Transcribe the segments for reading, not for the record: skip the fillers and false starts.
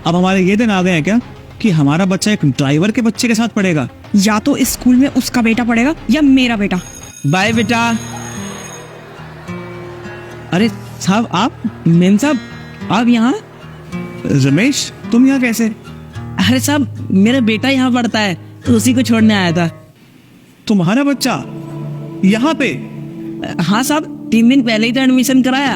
अब हमारे ये दिन आ गए हैं क्या कि हमारा बच्चा एक ड्राइवर के बच्चे के साथ पढ़ेगा? या तो इस स्कूल में उसका बेटा पढ़ेगा या मेरा बेटा। बाय बेटा। अरे साहब, आप मेम साहब, आप यहाँ? रमेश, तुम यहाँ कैसे? अरे साहब, मेरा बेटा यहाँ पढ़ता है तो उसी को छोड़ने आया था। तुम्हारा बच्चा यहाँ पे? हाँ साहब, 3 दिन पहले ही तो एडमिशन कराया।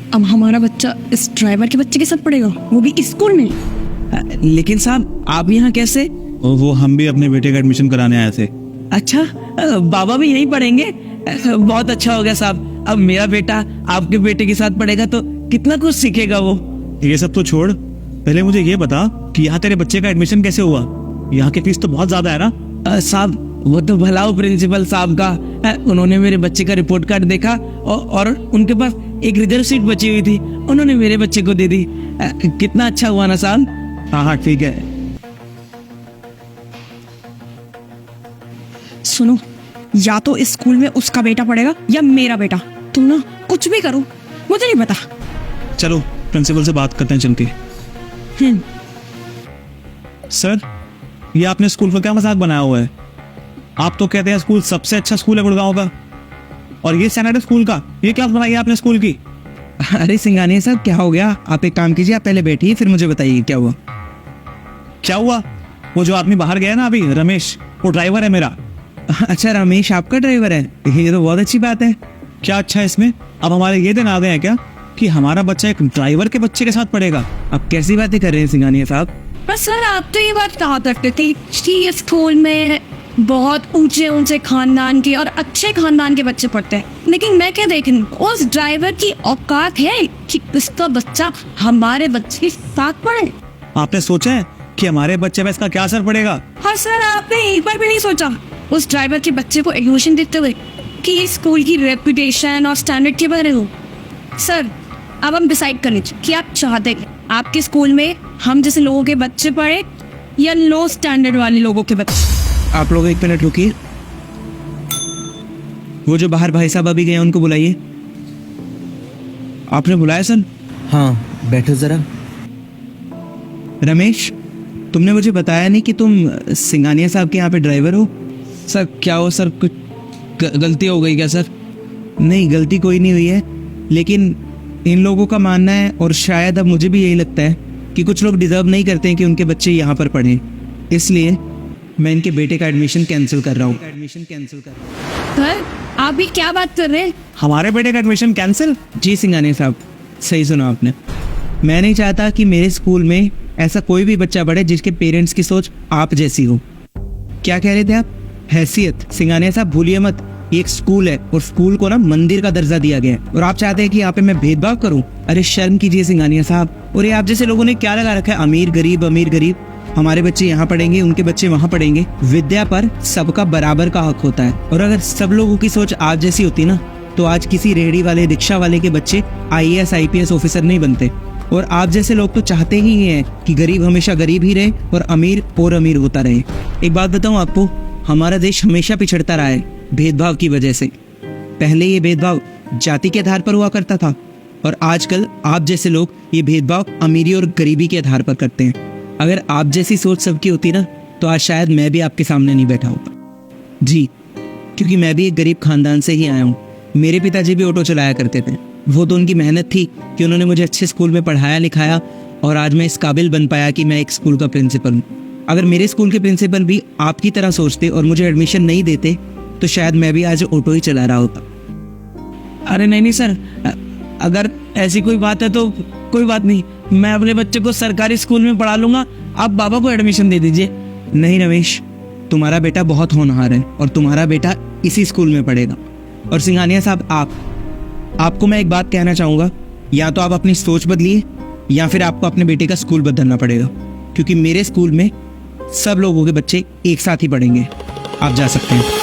अब हमारा बच्चा इस ड्राइवर के बच्चे के साथ पढ़ेगा, वो भी इस स्कूल में। लेकिन साहब, आप यहाँ कैसे? वो हम भी अपने बेटे का एडमिशन कराने आए थे। अच्छा, बाबा भी यहीं पढ़ेंगे? बहुत अच्छा हो गया साहब। अब मेरा बेटा आपके बेटे के साथ पढ़ेगा तो कितना कुछ सीखेगा वो। ये सब तो छोड़, पहले मुझे ये बता कि यहाँ तेरे बच्चे का एडमिशन कैसे हुआ? यहाँ की फीस तो बहुत ज्यादा है ना? साहब, वो तो भलाओ प्रिंसिपल साहब का। उन्होंने मेरे बच्चे का रिपोर्ट कार्ड देखा और उनके पास एक रिजर्व सीट बची हुई थी, उन्होंने मेरे बच्चे को दे दी। कितना अच्छा हुआ ना साहब? हाँ ठीक है। सुनो, या तो इस स्कूल में उसका बेटा पढ़ेगा या मेरा बेटा। तुम ना कुछ भी करो, मुझे नहीं पता। चलो प्रिंसिपल से बात करते हैं चल के। सर, ये आपने स्कूल का क्या मजाक बनाया हुआ है? आप तो कहते हैं स्कूल सबसे अच्छा स्कूल है गुड़गांव का, और ये सैनिटरी स्कूल का ये क्लास बनाई है आपने स्कूल की? अरे सिंघानिया साहब, क्या हो गया? आप एक काम कीजिए, आप पहले बैठिए फिर मुझे बताइए क्या हुआ। क्या हुआ? वो जो आदमी बाहर गया ना अभी, रमेश, वो ड्राइवर है मेरा। अच्छा, रमेश आपका ड्राइवर है? ये तो बहुत अच्छी बात है। क्या अच्छा है इसमें? अब हमारे ये दिन आ गए हैं क्या कि हमारा बच्चा एक ड्राइवर के बच्चे के साथ पढ़ेगा? अब कैसी बातें कर रहे हैं सिंघानिया साहब? पर सर, आप तो ये बात कहा करते थे कि इस स्कूल में बहुत ऊंचे ऊंचे खानदान के और अच्छे खानदान के बच्चे पढ़ते हैं, लेकिन मैं क्या देख रही हूँ, उस ड्राइवर की औकात है कि उसका बच्चा हमारे बच्चे के साथ पढ़े। आपने सोचा है कि हमारे बच्चे पे इसका क्या असर पड़ेगा? हाँ सर, आपने एक बार भी नहीं सोचा उस ड्राइवर के बच्चे को एडमिशन देते हुए कि इस स्कूल की रेपुटेशन और स्टैंडर्ड के बारे में? सर, अब हम डिसाइड कर लीजिए कि आप चाहते हैं आपके स्कूल में हम जैसे लोगों के बच्चे पढ़े या लो स्टैंडर्ड वाले लोगों के बच्चे। आप लोग 1 मिनट रुकिए, वो जो बाहर भाई साहब अभी गए उनको बुलाइए। आपने बुलाया सर? हाँ, बैठो जरा। रमेश, तुमने मुझे बताया नहीं कि तुम सिंघानिया साहब के यहाँ पे ड्राइवर हो। सर क्या हो सर, कुछ गलती हो गई क्या सर? नहीं, गलती कोई नहीं हुई है, लेकिन इन लोगों का मानना है, और शायद अब मुझे भी यही लगता है कि कुछ लोग डिजर्व नहीं करते हैं कि उनके बच्चे यहाँ पर पढ़ें, इसलिए मैं इनके बेटे का एडमिशन कैंसिल कर रहा हूँ। सर, आप भी क्या बात कर रहे हैं? हमारे बेटे का एडमिशन कैंसिल? जी सिंघानिया साहब, सही सुना आपने। मैं नहीं चाहता कि मेरे स्कूल में ऐसा कोई भी बच्चा पढ़े जिसके पेरेंट्स की सोच आप जैसी हो। क्या कह रहे थे आप? हैसियत? सिंघानिया साहब भूलिए मत, ये एक स्कूल है और स्कूल को ना मंदिर का दर्जा दिया गया है, और आप चाहते हैं कि यहाँ पे मैं भेदभाव करूँ? अरे शर्म कीजिए सिंघानिया साहब। और ये आप जैसे लोगों ने क्या लगा रखा है, अमीर गरीब अमीर गरीब। हमारे बच्चे यहाँ पढ़ेंगे, उनके बच्चे वहाँ पढ़ेंगे। विद्या पर सबका बराबर का हक होता है, और अगर सब लोगों की सोच आप जैसी होती ना, तो आज किसी रेहड़ी वाले रिक्शा वाले के बच्चे IAS IPS ऑफिसर नहीं बनते। और आप जैसे लोग तो चाहते ही हैं कि गरीब हमेशा गरीब ही रहे और अमीर और अमीर होता रहे। एक बात बताऊं आपको, हमारा देश हमेशा पिछड़ता रहा है भेदभाव की वजह से। पहले ये भेदभाव जाति के आधार पर हुआ करता था, और आजकल आप जैसे लोग ये भेदभाव अमीरी और गरीबी के आधार पर करते हैं। अगर आप जैसी सोच सबकी होती ना, तो आज शायद मैं भी आपके सामने नहीं बैठा होता। जी, क्योंकि मैं भी एक गरीब खानदान से ही आया हूँ। मेरे पिताजी भी ऑटो चलाया करते थे। वो तो उनकी मेहनत थी कि उन्होंने मुझे अच्छे स्कूल में पढ़ाया लिखाया, और आज मैं इस काबिल बन पाया कि मैं एक स्कूल का प्रिंसिपल हूँ। अगर मेरे स्कूल के प्रिंसिपल भी आपकी तरह सोचते और मुझे एडमिशन नहीं देते, तो शायद मैं भी आज ऑटो ही चला रहा होता। अरे नहीं सर, अगर ऐसी कोई बात है तो कोई बात नहीं, मैं अपने बच्चे को सरकारी स्कूल में पढ़ा लूंगा, आप बाबा को एडमिशन दे दीजिए। नहीं रमेश, तुम्हारा बेटा बहुत होनहार है और तुम्हारा बेटा इसी स्कूल में पढ़ेगा। और सिंघानिया साहब, आपको मैं एक बात कहना चाहूँगा, या तो आप अपनी सोच बदलिए या फिर आपको अपने बेटे का स्कूल बदलना पड़ेगा, क्योंकि मेरे स्कूल में सब लोगों के बच्चे एक साथ ही पढ़ेंगे। आप जा सकते हैं।